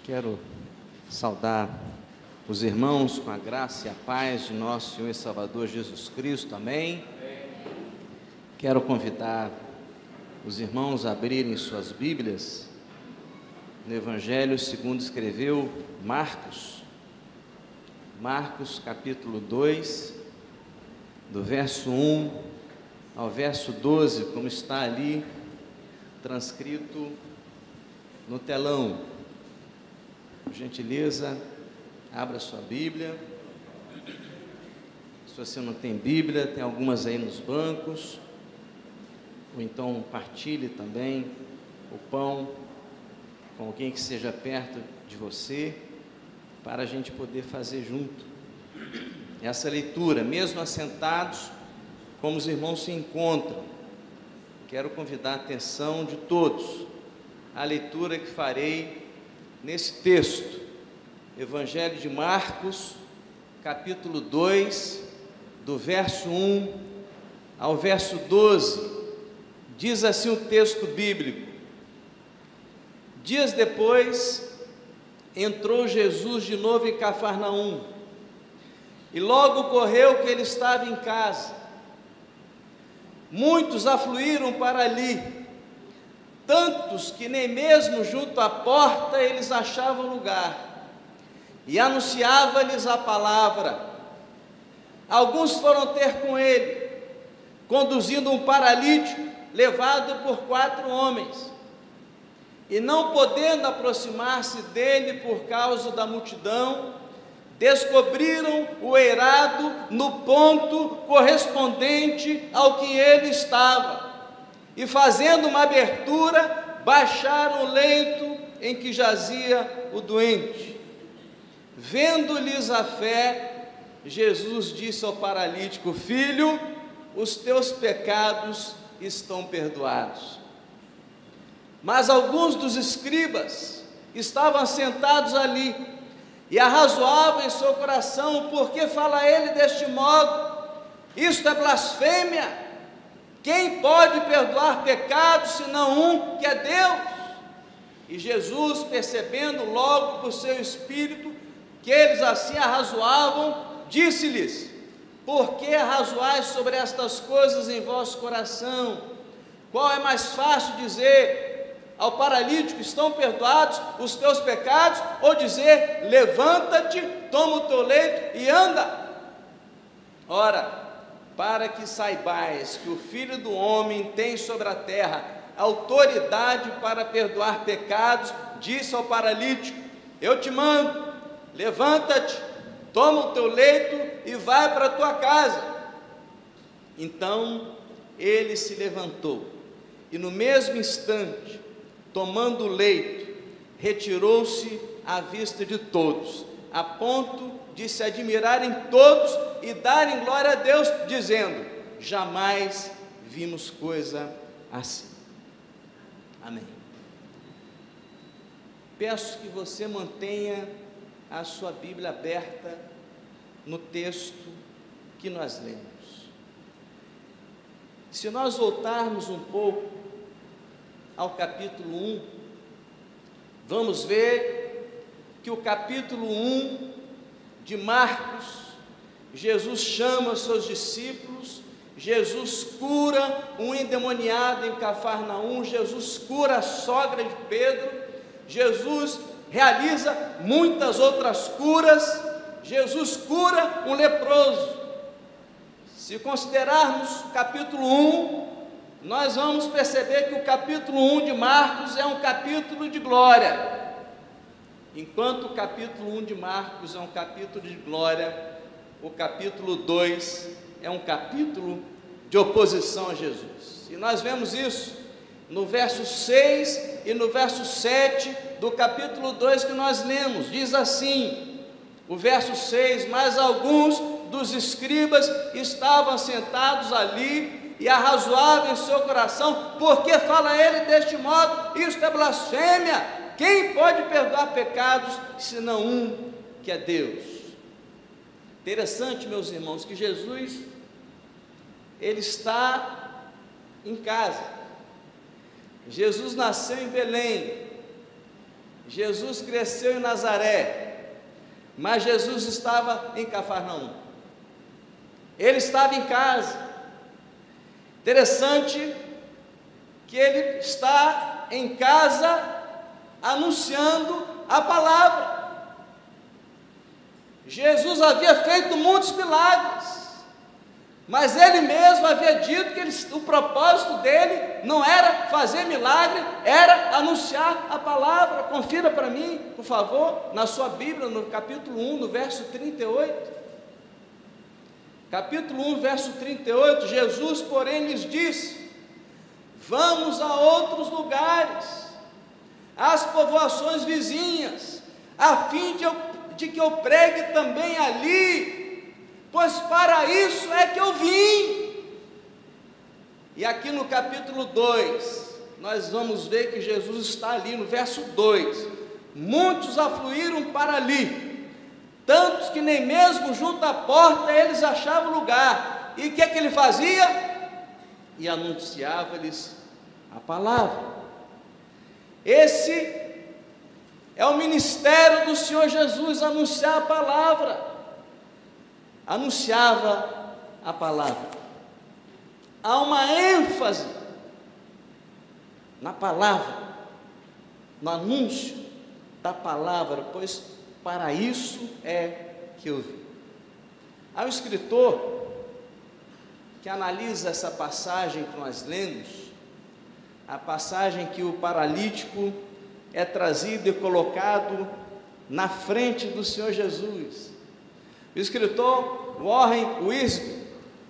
Quero saudar os irmãos com a graça e a paz de nosso Senhor e Salvador Jesus Cristo, amém? Quero convidar os irmãos a abrirem suas Bíblias no Evangelho segundo escreveu Marcos, capítulo 2, do verso 1 ao verso 12, como está ali transcrito no telão. Por gentileza, abra sua Bíblia. Se você não tem Bíblia, tem algumas aí nos bancos, ou então partilhe também o pão com alguém que esteja perto de você, para a gente poder fazer junto essa leitura, mesmo assentados, como os irmãos se encontram. Quero convidar a atenção de todos à leitura que farei nesse texto, Evangelho de Marcos, capítulo 2, do verso 1 ao verso 12, diz assim o texto bíblico: Dias depois, entrou Jesus de novo em Cafarnaum, e logo ocorreu que ele estava em casa. Muitos afluíram para ali, tantos que nem mesmo junto à porta eles achavam lugar, e anunciava-lhes a palavra. Alguns foram ter com ele, conduzindo um paralítico, levado por 4 homens, e não podendo aproximar-se dele por causa da multidão, descobriram o eirado no ponto correspondente ao que ele estava, e fazendo uma abertura, baixaram o leito em que jazia o doente. Vendo-lhes a fé, Jesus disse ao paralítico: Filho, os teus pecados estão perdoados. Mas alguns dos escribas estavam sentados ali, e arrazoavam em seu coração: por que fala ele deste modo? Isto é blasfêmia. Quem pode perdoar pecados, senão um, que é Deus? E Jesus, percebendo logo por seu espírito que eles assim arrazoavam, disse-lhes: por que arrazoais sobre estas coisas em vosso coração? Qual é mais fácil dizer ao paralítico: estão perdoados os teus pecados, ou dizer: levanta-te, toma o teu leito e anda? Ora, para que saibais que o Filho do Homem tem sobre a terra autoridade para perdoar pecados, disse ao paralítico: eu te mando, levanta-te, toma o teu leito e vai para a tua casa. Então ele se levantou, e no mesmo instante, tomando o leito, retirou-se à vista de todos, a ponto de se admirarem todos e darem glória a Deus, dizendo: jamais vimos coisa assim. Amém. Peço que você mantenha a sua Bíblia aberta no texto que nós lemos. Se nós voltarmos um pouco ao capítulo 1, vamos ver que o capítulo 1 de Marcos, Jesus chama seus discípulos, Jesus cura um endemoniado em Cafarnaum, Jesus cura a sogra de Pedro, Jesus realiza muitas outras curas, Jesus cura um leproso. Se considerarmos o capítulo 1, nós vamos perceber que o capítulo 1 de Marcos é um capítulo de glória. Enquanto o capítulo 1 de Marcos é um capítulo de glória, o capítulo 2 é um capítulo de oposição a Jesus. E nós vemos isso no verso 6 e no verso 7 do capítulo 2 que nós lemos. Diz assim, o verso 6: mas alguns dos escribas estavam sentados ali e arrazoavam em seu coração: por que fala ele deste modo? Isto é blasfêmia. Quem pode perdoar pecados, senão um, que é Deus? Interessante, meus irmãos, que Jesus, ele está em casa. Jesus nasceu em Belém, Jesus cresceu em Nazaré, mas Jesus estava em Cafarnaum. Ele estava em casa. Interessante que ele está em casa anunciando a palavra. Jesus havia feito muitos milagres, mas ele mesmo havia dito que o propósito dele não era fazer milagre, era anunciar a palavra. Confira para mim, por favor, na sua Bíblia, no capítulo 1, no verso 38. Capítulo 1, verso 38, Jesus, porém, lhes disse: vamos a outros lugares, às povoações vizinhas, a fim de que eu pregue também ali, pois para isso é que eu vim. E aqui no capítulo 2, nós vamos ver que Jesus está ali no verso 2: muitos afluíram para ali, tantos que nem mesmo junto à porta eles achavam lugar. E o que é que ele fazia? E anunciava-lhes a palavra. Esse é o ministério do Senhor Jesus, anunciar a palavra. Anunciava a palavra. Há uma ênfase na palavra, no anúncio da palavra, pois para isso é que eu vim. Há um escritor que analisa essa passagem que nós lemos, a passagem que o paralítico é trazido e colocado na frente do Senhor Jesus. O escritor Warren Wiersbe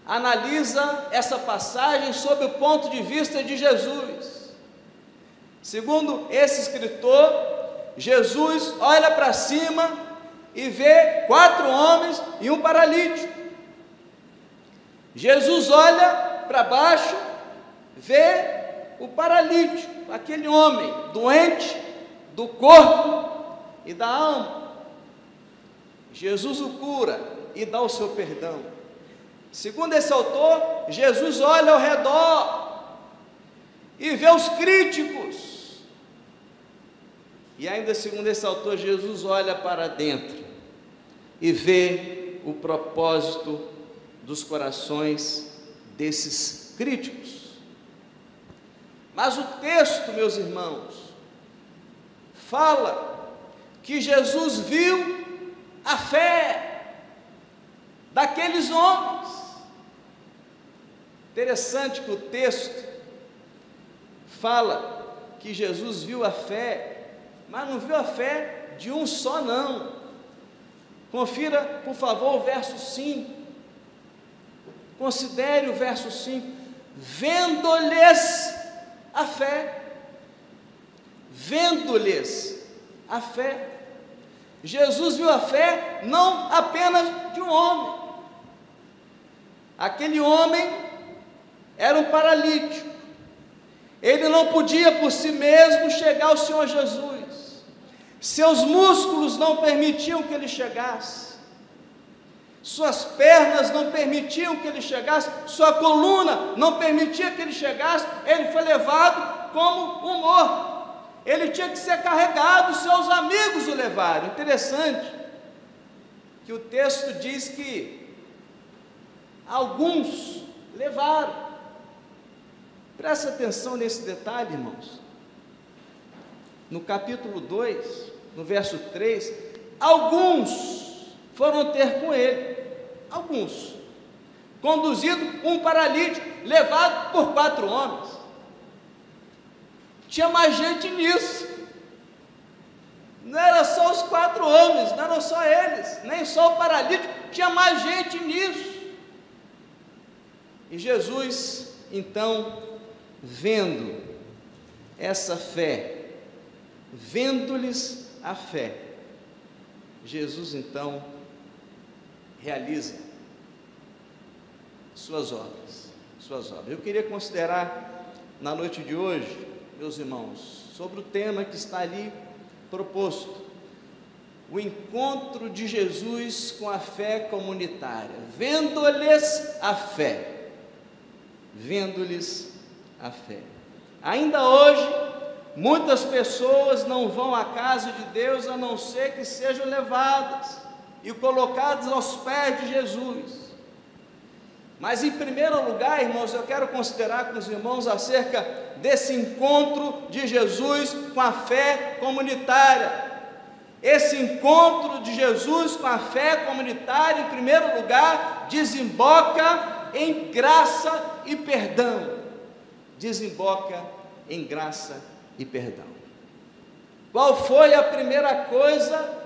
analisa essa passagem sob o ponto de vista de Jesus. Segundo esse escritor, Jesus olha para cima e vê 4 homens e um paralítico. Jesus olha para baixo, vê o paralítico, aquele homem doente do corpo e da alma. Jesus o cura e dá o seu perdão. Segundo esse autor, Jesus olha ao redor e vê os críticos. E ainda segundo esse autor, Jesus olha para dentro e vê o propósito dos corações desses críticos. Mas o texto, meus irmãos, fala que Jesus viu a fé daqueles homens. Interessante que o texto fala que Jesus viu a fé, mas não viu a fé de um só, não. Confira, por favor, o verso 5. Considere o verso 5. Vendo-lhes a fé. Vendo-lhes a fé. Jesus viu a fé não apenas de um homem. Aquele homem era um paralítico. Ele não podia por si mesmo chegar ao Senhor Jesus. Seus músculos não permitiam que ele chegasse. Suas pernas não permitiam que ele chegasse. Sua coluna não permitia que ele chegasse. Ele foi levado como um morto. Ele tinha que ser carregado, seus amigos o levaram. Interessante que o texto diz que alguns levaram. Presta atenção nesse detalhe, irmãos. No capítulo 2, no verso 3, alguns foram ter com ele. Alguns. Conduzido um paralítico, levado por 4 homens. Tinha mais gente nisso. Não era só os 4 homens, não eram só eles, nem só o paralítico, tinha mais gente nisso. E Jesus, então, vendo essa fé, vendo-lhes a fé, Jesus então realiza suas obras. Eu queria considerar na noite de hoje, meus irmãos, sobre o tema que está ali proposto, o encontro de Jesus com a fé comunitária, vendo-lhes a fé, vendo-lhes a fé. Ainda hoje, muitas pessoas não vão à casa de Deus a não ser que sejam levadas e colocadas aos pés de Jesus. Mas em primeiro lugar, irmãos, eu quero considerar com os irmãos acerca desse encontro de Jesus com a fé comunitária. Esse encontro de Jesus com a fé comunitária, em primeiro lugar, desemboca em graça e perdão. Desemboca em graça e perdão. Qual foi a primeira coisa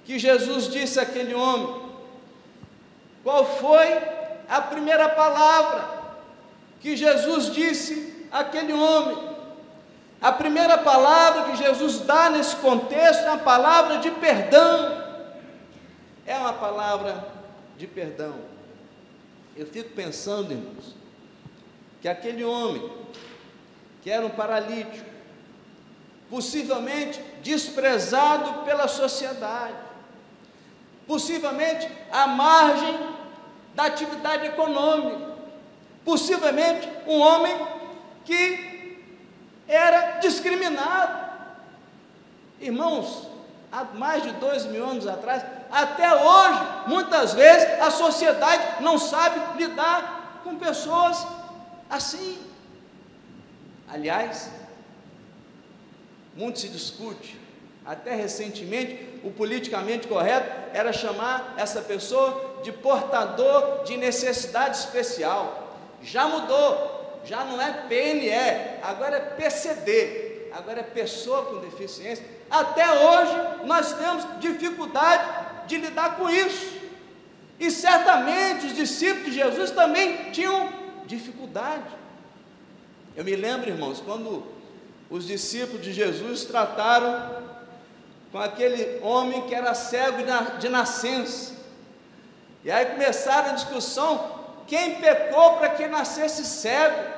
que Jesus disse àquele homem? Qual foi a primeira palavra que Jesus disse àquele homem? A primeira palavra que Jesus dá nesse contexto é a palavra de perdão. É uma palavra de perdão. Eu fico pensando, irmãos, que aquele homem, que era um paralítico, possivelmente desprezado pela sociedade, possivelmente à margem da atividade econômica, possivelmente um homem que era discriminado. Irmãos, há mais de 2000 anos atrás, até hoje, muitas vezes a sociedade não sabe lidar com pessoas assim. Aliás, muito se discute, até recentemente, o politicamente correto era chamar essa pessoa de portador de necessidade especial. Já mudou. Já não é PNE, agora é PCD, agora é pessoa com deficiência. Até hoje nós temos dificuldade de lidar com isso, e certamente os discípulos de Jesus também tinham dificuldade. Eu me lembro, irmãos, quando os discípulos de Jesus trataram com aquele homem que era cego de nascença, e aí começaram a discussão, quem pecou para que nascesse cego?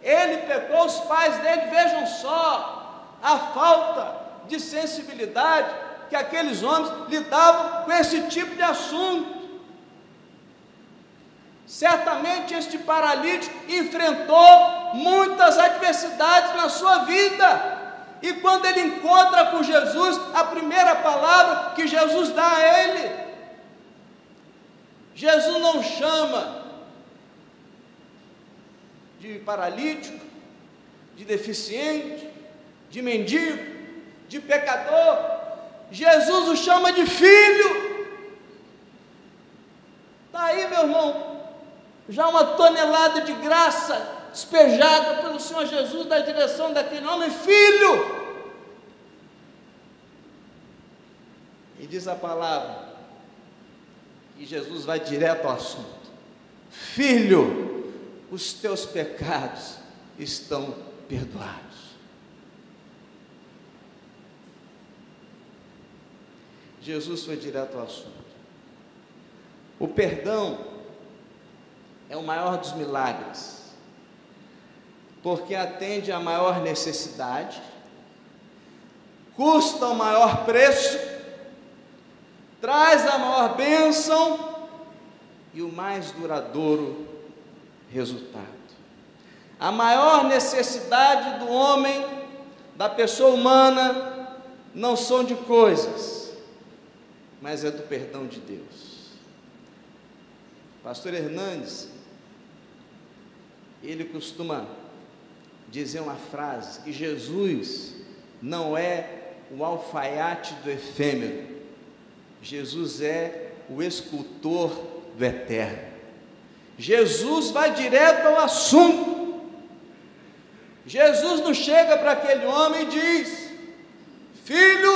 Ele pecou, os pais dele. Vejam só a falta de sensibilidade que aqueles homens lidavam com esse tipo de assunto. Certamente este paralítico enfrentou muitas adversidades na sua vida, e quando ele encontra com Jesus, a primeira palavra que Jesus dá a ele, Jesus não chama de paralítico, de deficiente, de mendigo, de pecador. Jesus o chama de filho. Está aí, meu irmão, já uma tonelada de graça despejada pelo Senhor Jesus na direção daquele homem, filho. E diz a palavra, e Jesus vai direto ao assunto: filho, os teus pecados estão perdoados. Jesus foi direto ao assunto. O perdão é o maior dos milagres, porque atende à maior necessidade, custa o maior preço, traz a maior bênção e o mais duradouro resultado. A maior necessidade do homem, da pessoa humana, não são de coisas, mas é do perdão de Deus. Pastor Hernandes, ele costuma dizer uma frase, que Jesus não é o alfaiate do efêmero, Jesus é o escultor do eterno. Jesus vai direto ao assunto. Jesus não chega para aquele homem e diz: filho,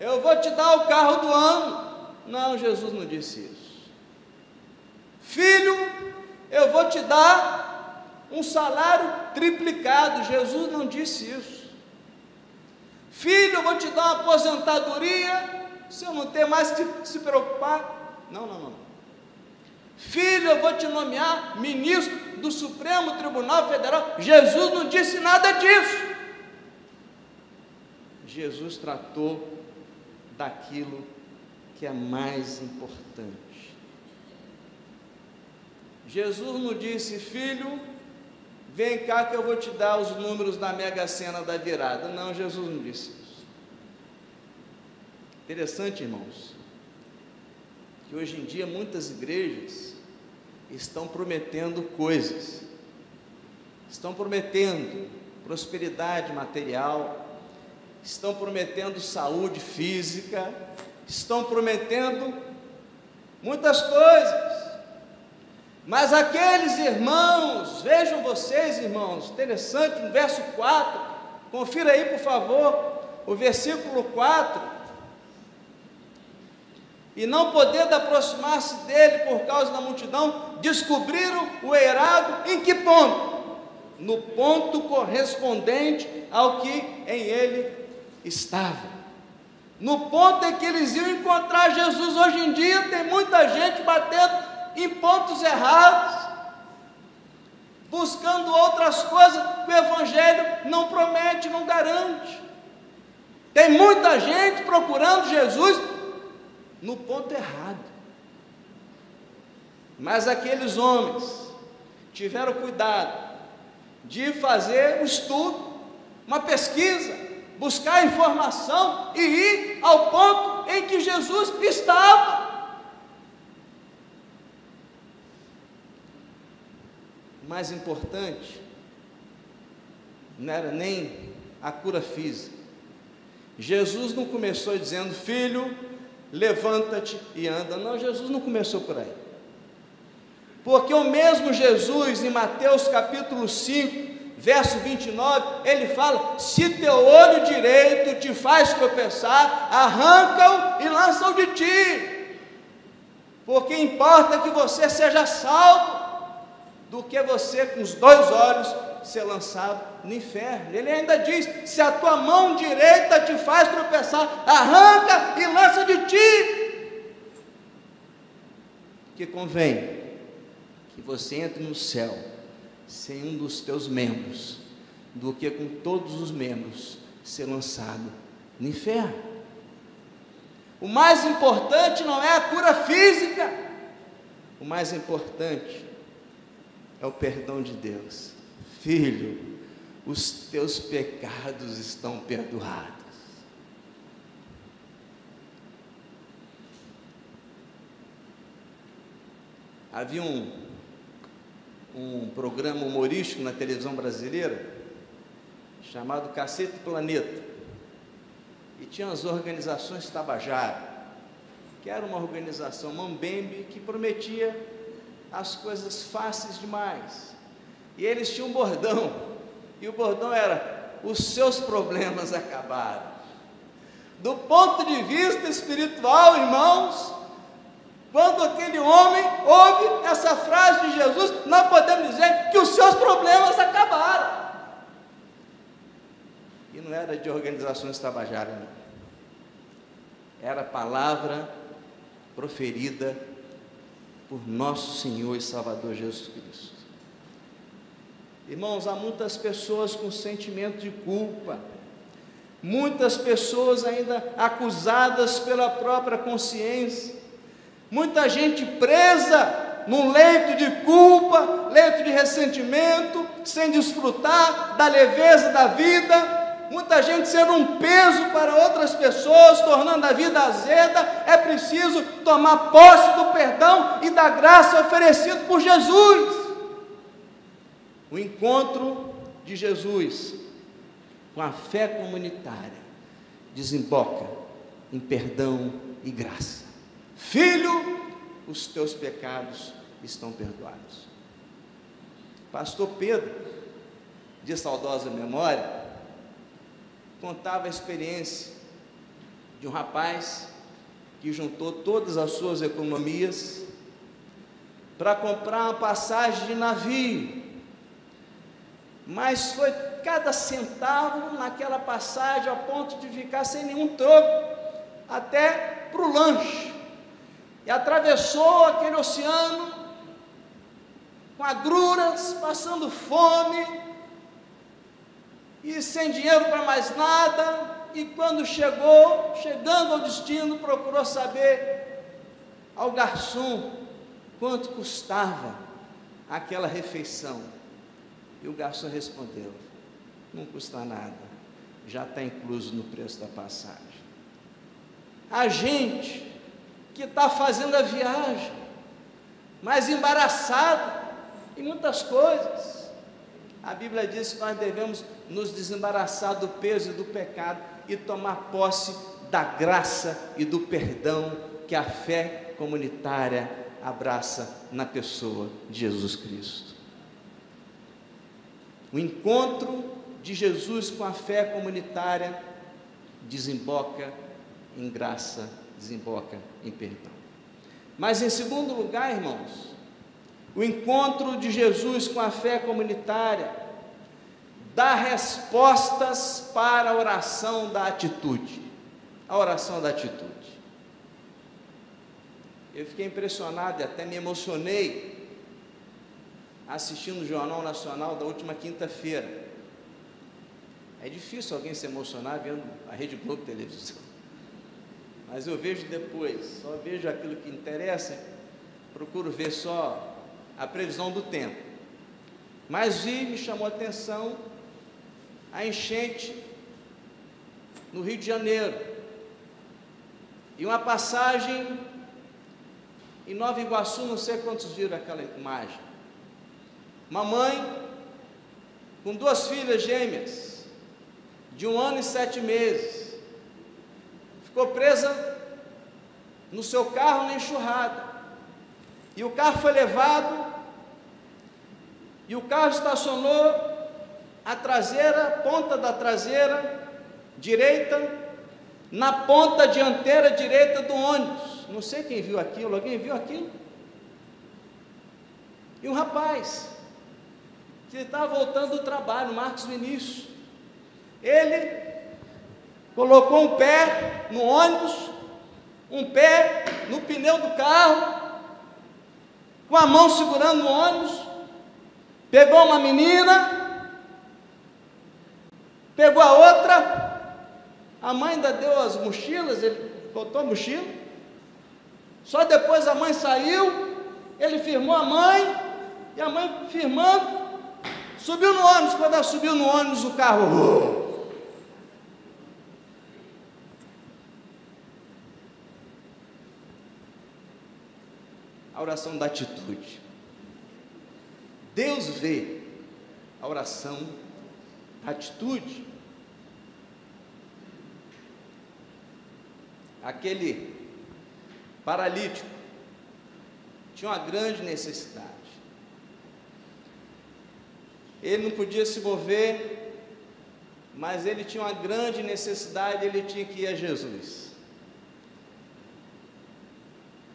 eu vou te dar o carro do ano. Não, Jesus não disse isso. Filho, eu vou te dar um salário triplicado. Jesus não disse isso. Filho, eu vou te dar uma aposentadoria, se eu não ter mais que se preocupar. Não. Filho, eu vou te nomear ministro do Supremo Tribunal Federal. Jesus não disse nada disso. Jesus tratou daquilo que é mais importante. Jesus não disse: filho, vem cá que eu vou te dar os números da Mega Sena da virada. Não, Jesus não disse isso. Interessante, irmãos, que hoje em dia muitas igrejas estão prometendo coisas, estão prometendo prosperidade material, estão prometendo saúde física, estão prometendo muitas coisas, mas aqueles irmãos, vejam vocês, irmãos, interessante, no verso 4, confira aí por favor, o versículo 4, e não podendo aproximar-se dele por causa da multidão, descobriram o eirado em que ponto? No ponto correspondente ao que em ele estava, no ponto em que eles iam encontrar Jesus. Hoje em dia tem muita gente batendo em pontos errados, buscando outras coisas que o Evangelho não promete, não garante. Tem muita gente procurando Jesus no ponto errado, mas aqueles homens tiveram cuidado de fazer um estudo, uma pesquisa, buscar informação e ir ao ponto em que Jesus estava. O mais importante não era nem a cura física. Jesus não começou dizendo: filho, levanta-te e anda. Não, Jesus não começou por aí. Porque o mesmo Jesus, em Mateus capítulo 5, verso 29, ele fala: se teu olho direito te faz tropeçar, arranca-o e lança-o de ti, porque importa que você seja salvo, do que você com os dois olhos ser lançado no inferno. Ele ainda diz: se a tua mão direita te faz tropeçar, arranca e lança de ti, que convém que você entre no céu sem um dos teus membros, do que com todos os membros ser lançado no inferno. O mais importante não é a cura física, o mais importante é o perdão de Deus. Filho, os teus pecados estão perdoados. Havia um programa humorístico na televisão brasileira chamado Cacete Planeta, e tinha as organizações Tabajara, que era uma organização mambembe que prometia as coisas fáceis demais, e eles tinham um bordão, e o bordão era: os seus problemas acabaram. Do ponto de vista espiritual, irmãos, quando aquele homem ouve essa frase de Jesus, nós podemos dizer que os seus problemas acabaram. E não era de organizações Tabajara, não. Era a palavra proferida por nosso Senhor e Salvador Jesus Cristo. Irmãos, há muitas pessoas com sentimento de culpa, muitas pessoas ainda acusadas pela própria consciência, muita gente presa num leito de culpa, leito de ressentimento, sem desfrutar da leveza da vida, muita gente sendo um peso para outras pessoas, tornando a vida azeda. É preciso tomar posse do perdão e da graça oferecido por Jesus. O encontro de Jesus com a fé comunitária desemboca em perdão e graça. Filho, os teus pecados estão perdoados. Pastor Pedro, de saudosa memória, contava a experiência de um rapaz que juntou todas as suas economias para comprar uma passagem de navio, mas foi cada centavo naquela passagem a ponto de ficar sem nenhum troco, até para o lanche. E atravessou aquele oceano com agruras, passando fome e sem dinheiro para mais nada. E quando chegando ao destino, procurou saber ao garçom quanto custava aquela refeição. E o garçom respondeu: não custa nada, já está incluso no preço da passagem. A gente que está fazendo a viagem, mas embaraçado em muitas coisas. A Bíblia diz que nós devemos nos desembaraçar do peso e do pecado e tomar posse da graça e do perdão que a fé comunitária abraça na pessoa de Jesus Cristo. O encontro de Jesus com a fé comunitária desemboca em graça, desemboca em perdão. Mas em segundo lugar, irmãos, o encontro de Jesus com a fé comunitária dá respostas para a oração da atitude. A oração da atitude. Eu fiquei impressionado e até me emocionei assistindo o Jornal Nacional da última quinta-feira. É difícil alguém se emocionar vendo a Rede Globo televisão, mas eu vejo depois, só vejo aquilo que interessa, procuro ver só a previsão do tempo. Mas me chamou a atenção a enchente no Rio de Janeiro, e uma passagem em Nova Iguaçu, não sei quantos viram aquela imagem. Uma mãe com 2 filhas gêmeas, de 1 ano e 7 meses, ficou presa no seu carro na enxurrada, e o carro foi levado, e o carro estacionou a traseira, ponta da traseira direita, na ponta dianteira direita do ônibus. Não sei quem viu aquilo, alguém viu aquilo? E um rapaz que estava voltando do trabalho, Marcos Vinícius, ele colocou um pé no ônibus, um pé no pneu do carro, com a mão segurando o ônibus, pegou uma menina, pegou a outra, a mãe ainda deu as mochilas, ele botou a mochila, só depois a mãe saiu, ele firmou a mãe, e a mãe firmando, subiu no ônibus. Quando ela subiu no ônibus, o carro... A oração da atitude. Deus vê a oração da atitude. Aquele paralítico tinha uma grande necessidade. Ele não podia se mover, mas ele tinha uma grande necessidade, ele tinha que ir a Jesus.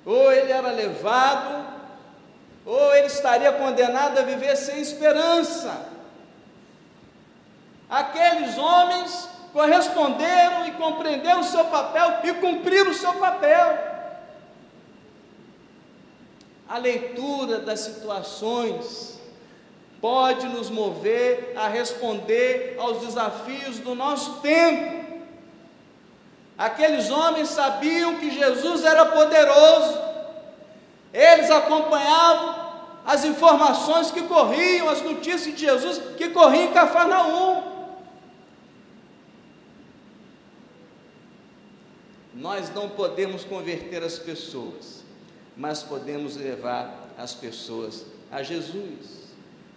Ou ele era levado, ou ele estaria condenado a viver sem esperança. Aqueles homens corresponderam e compreenderam o seu papel e cumpriram o seu papel. A leitura das situações pode nos mover a responder aos desafios do nosso tempo. Aqueles homens sabiam que Jesus era poderoso, eles acompanhavam as informações que corriam, as notícias de Jesus que corriam em Cafarnaum. Nós não podemos converter as pessoas, mas podemos levar as pessoas a Jesus.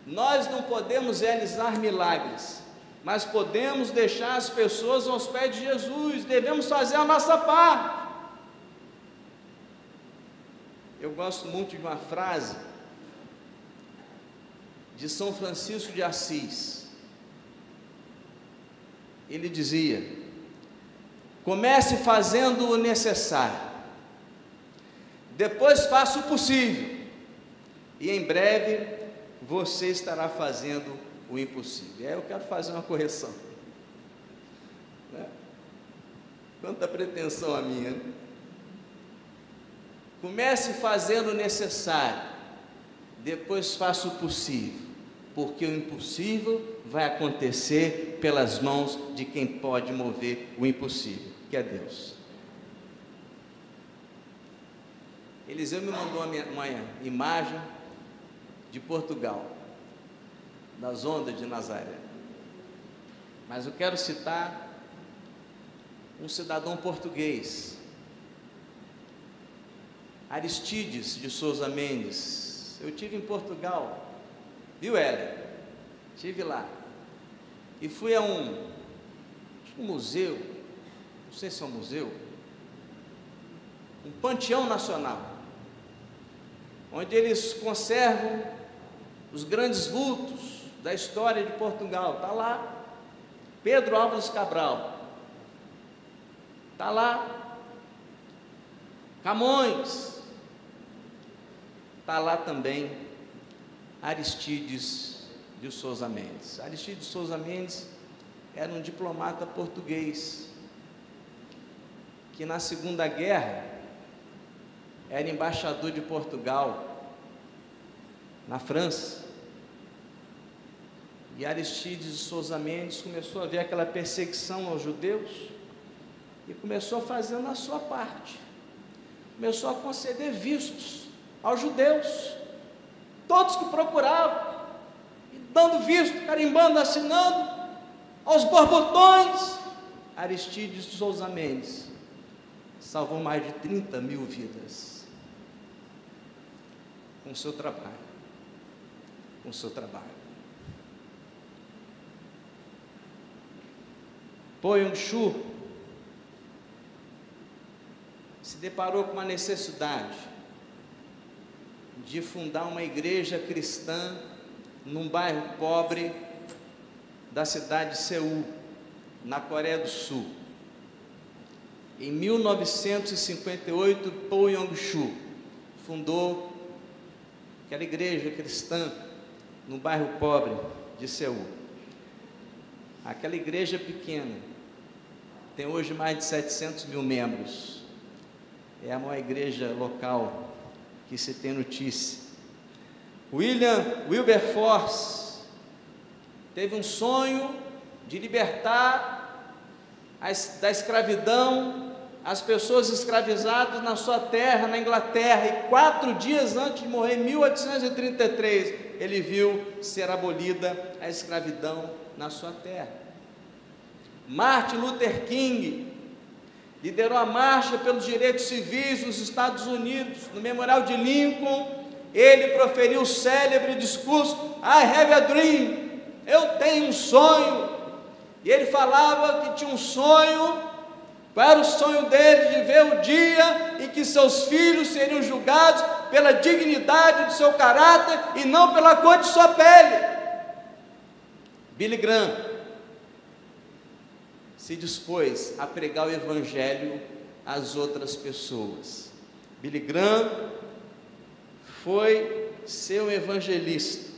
Nós não podemos realizar milagres, mas podemos deixar as pessoas aos pés de Jesus. Devemos fazer a nossa parte. Eu gosto muito de uma frase de São Francisco de Assis. Ele dizia: comece fazendo o necessário, depois faça o possível, e em breve você estará fazendo o impossível. E aí eu quero fazer uma correção, né? Quanta pretensão a minha, né? Comece fazendo o necessário, depois faça o possível, porque o impossível vai acontecer pelas mãos de quem pode mover o impossível, que é Deus. Eliseu me mandou uma imagem de Portugal. das ondas de Nazaré. Mas eu quero citar um cidadão português, Aristides de Souza Mendes. Eu tive em Portugal, viu, Hélia? Estive lá e fui a um museu, não sei se é um museu, um panteão nacional, onde eles conservam os grandes vultos da história de Portugal. Está lá Pedro Álvares Cabral, está lá Camões, está lá também Aristides de Souza Mendes. Aristides de Souza Mendes era um diplomata português, que na Segunda Guerra era embaixador de Portugal na França. E Aristides de Souza Mendes começou a ver aquela perseguição aos judeus e começou fazendo a sua parte. Começou a conceder vistos aos judeus, todos que procuravam, e dando visto, carimbando, assinando, aos borbotões. Aristides de Souza Mendes salvou mais de 30 mil vidas com o seu trabalho, com o seu trabalho. Po Yong-Chu se deparou com uma necessidade de fundar uma igreja cristã num bairro pobre da cidade de Seul, na Coreia do Sul. Em 1958, Po Yong-Chu fundou aquela igreja cristã no bairro pobre de Seul. Aquela igreja pequena tem hoje mais de 700 mil membros. É a maior igreja local que se tem notícia. Wilberforce teve um sonho de libertar da escravidão as pessoas escravizadas na sua terra, na Inglaterra, e 4 dias antes de morrer, em 1833, ele viu ser abolida a escravidão na sua terra. Martin Luther King liderou a marcha pelos direitos civis nos Estados Unidos. No Memorial de Lincoln, ele proferiu o célebre discurso: I have a dream, eu tenho um sonho. E ele falava que tinha um sonho. Qual era o sonho dele? De ver o dia em que seus filhos seriam julgados pela dignidade do seu caráter e não pela cor de sua pele. Billy Graham se dispôs a pregar o evangelho às outras pessoas. Billy Graham foi ser um evangelista.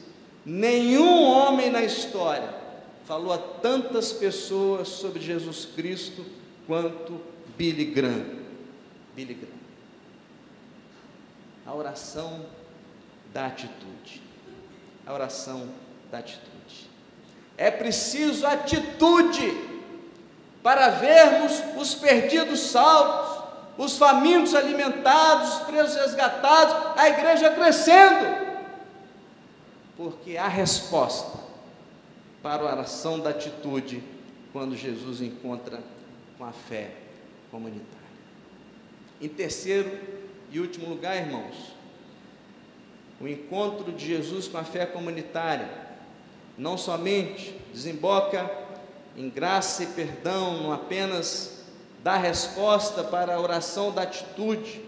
Nenhum homem na história falou a tantas pessoas sobre Jesus Cristo quanto Billy Graham. Billy Graham. A oração da atitude. A oração da atitude. É preciso atitude para vermos os perdidos salvos, os famintos alimentados, os presos resgatados, a igreja crescendo. Porque há resposta para a oração da atitude quando Jesus encontra com a fé comunitária. Em terceiro e último lugar, irmãos, o encontro de Jesus com a fé comunitária não somente desemboca em graça e perdão, não apenas dá resposta para a oração da atitude,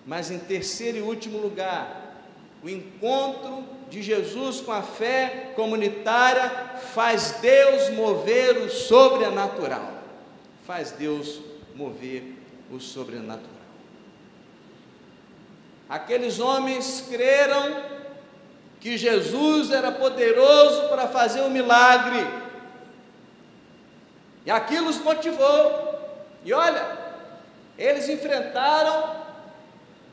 mas em terceiro e último lugar, o encontro de Jesus com a fé comunitária faz Deus mover o sobrenatural. Faz Deus mover o sobrenatural. Aqueles homens creram que Jesus era poderoso para fazer um milagre, e aquilo os motivou. E olha, eles enfrentaram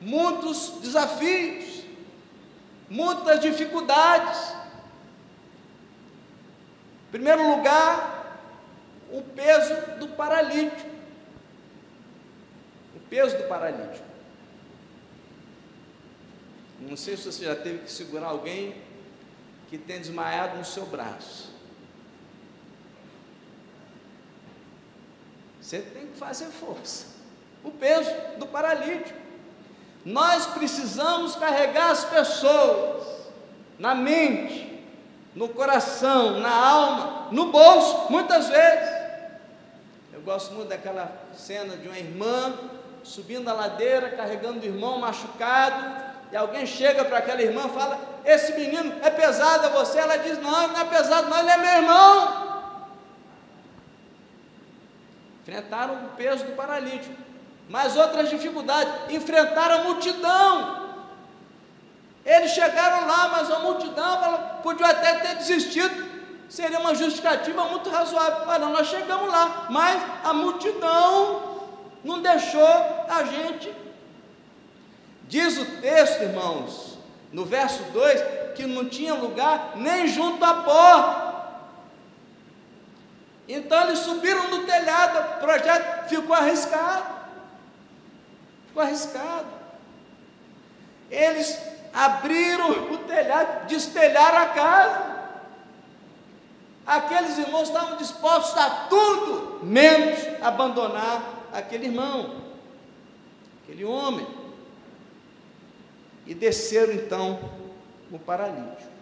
muitos desafios, muitas dificuldades. Em primeiro lugar, o peso do paralítico. O peso do paralítico. Não sei se você já teve que segurar alguém que tem desmaiado no seu braço. Você tem que fazer força. O peso do paralítico. Nós precisamos carregar as pessoas na mente, no coração, na alma, no bolso, muitas vezes. Eu gosto muito daquela cena de uma irmã subindo a ladeira, carregando o irmão machucado, e alguém chega para aquela irmã e fala: esse menino é pesado a você? Ela diz: não, não é pesado não, ele é meu irmão. Enfrentaram o peso do paralítico, mas outras dificuldades, enfrentaram a multidão. Eles chegaram lá, mas a multidão podia até ter desistido, seria uma justificativa muito razoável. Olha, nós chegamos lá, mas a multidão não deixou a gente. Diz o texto, irmãos, no verso 2, que não tinha lugar nem junto à porta. Então eles subiram no telhado, o projeto ficou arriscado. Ficou arriscado. Eles abriram o telhado, destelharam a casa. Aqueles irmãos estavam dispostos a tudo, menos abandonar aquele irmão, aquele homem. E desceram então o paralítico.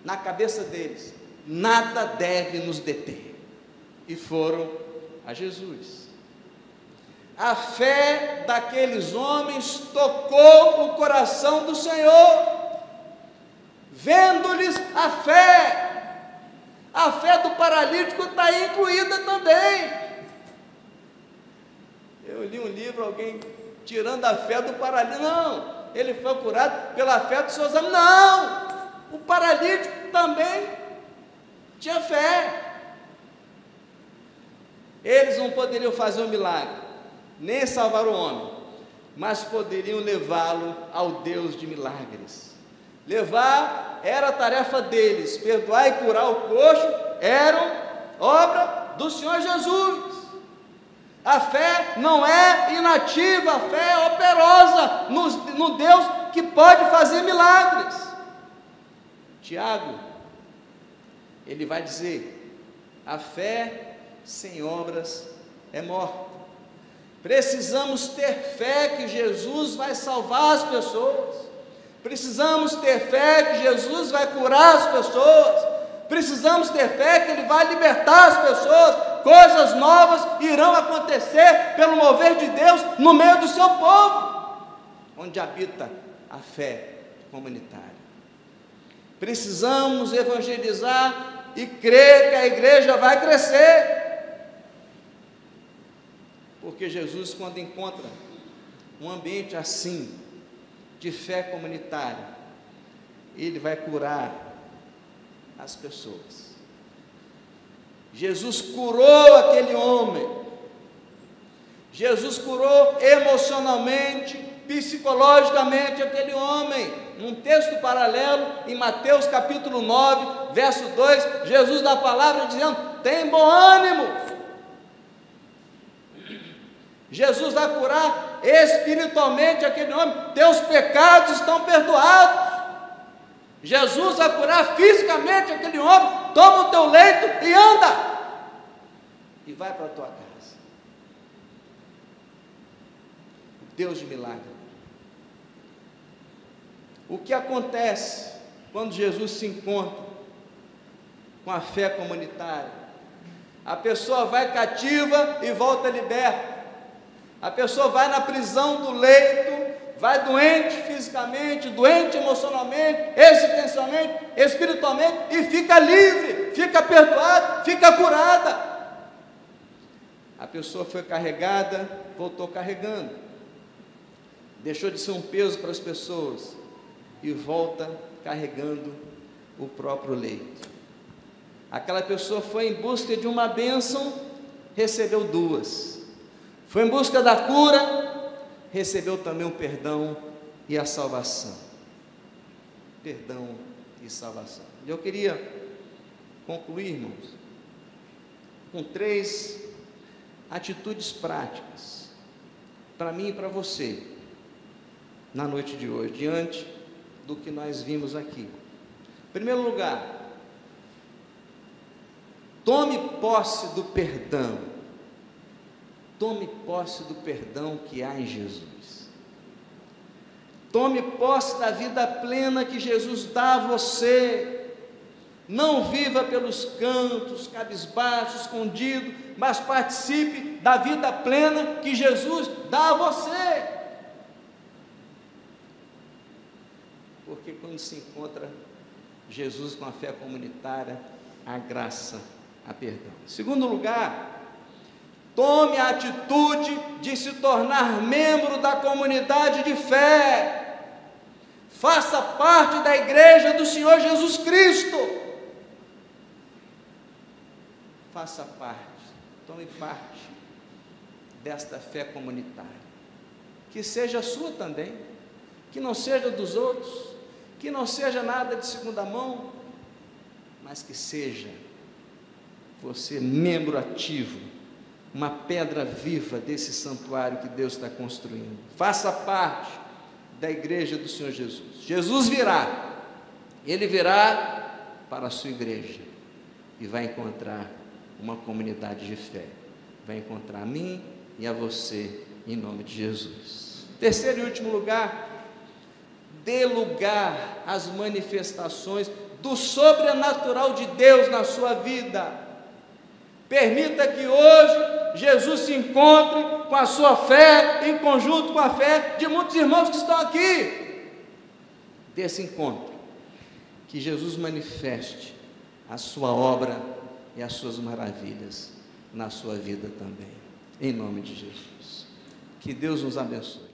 Na cabeça deles: nada deve nos deter. E foram a Jesus. A fé daqueles homens tocou o coração do Senhor, vendo-lhes a fé do paralítico está incluída também. Eu li um livro, alguém tirando a fé do paralítico. Não, ele foi curado pela fé dos seus amigos. Não, o paralítico também tinha fé. Eles não poderiam fazer um milagre, nem salvar o homem, mas poderiam levá-lo ao Deus de milagres. Levar era a tarefa deles, perdoar e curar o coxo era obra do Senhor Jesus. A fé não é inativa, a fé é operosa no Deus que pode fazer milagres. Tiago, ele vai dizer: a fé sem obras é morta. Precisamos ter fé que Jesus vai salvar as pessoas, precisamos ter fé que Jesus vai curar as pessoas, precisamos ter fé que Ele vai libertar as pessoas. Coisas novas irão acontecer pelo mover de Deus no meio do seu povo, onde habita a fé comunitária. Precisamos evangelizar e crer que a igreja vai crescer. Porque Jesus, quando encontra um ambiente assim, de fé comunitária, Ele vai curar as pessoas. Jesus curou aquele homem. Jesus curou emocionalmente, psicologicamente aquele homem. Num texto paralelo, em Mateus capítulo 9, verso 2, Jesus dá a palavra dizendo: tem bom ânimo. Jesus vai curar espiritualmente aquele homem, teus pecados estão perdoados. Jesus vai curar fisicamente aquele homem, toma o teu leito e anda, e vai para a tua casa. Deus de milagre. O que acontece quando Jesus se encontra com a fé comunitária? A pessoa vai cativa e volta liberta. A pessoa vai na prisão do leito, vai doente fisicamente, doente emocionalmente, existencialmente, espiritualmente, e fica livre, fica perdoada, fica curada. A pessoa foi carregada, voltou carregando, deixou de ser um peso para as pessoas e volta carregando o próprio leito. Aquela pessoa foi em busca de uma bênção, recebeu duas. Foi em busca da cura, recebeu também o perdão e a salvação. Perdão e salvação. Eu queria concluir, irmãos, com 3 atitudes práticas, para mim e para você, na noite de hoje, diante do que nós vimos aqui. Em primeiro lugar, tome posse do perdão. Tome posse do perdão que há em Jesus. Tome posse da vida plena que Jesus dá a você. Não viva pelos cantos, cabisbaixo, escondido, mas participe da vida plena que Jesus dá a você. Porque quando se encontra Jesus com a fé comunitária, a graça, a perdão. Em segundo lugar, tome a atitude de se tornar membro da comunidade de fé. Faça parte da igreja do Senhor Jesus Cristo. Faça parte, tome parte desta fé comunitária, que seja sua também, que não seja dos outros, que não seja nada de segunda mão, mas que seja você membro ativo, uma pedra viva desse santuário que Deus está construindo. Faça parte da igreja do Senhor Jesus. Jesus virá, Ele virá para a sua igreja e vai encontrar uma comunidade de fé, vai encontrar a mim e a você, em nome de Jesus. Terceiro e último lugar, dê lugar às manifestações do sobrenatural de Deus na sua vida. Permita que hoje Jesus se encontre com a sua fé, em conjunto com a fé de muitos irmãos que estão aqui. Desse encontro, que Jesus manifeste a sua obra e as suas maravilhas na sua vida também, em nome de Jesus. Que Deus nos abençoe.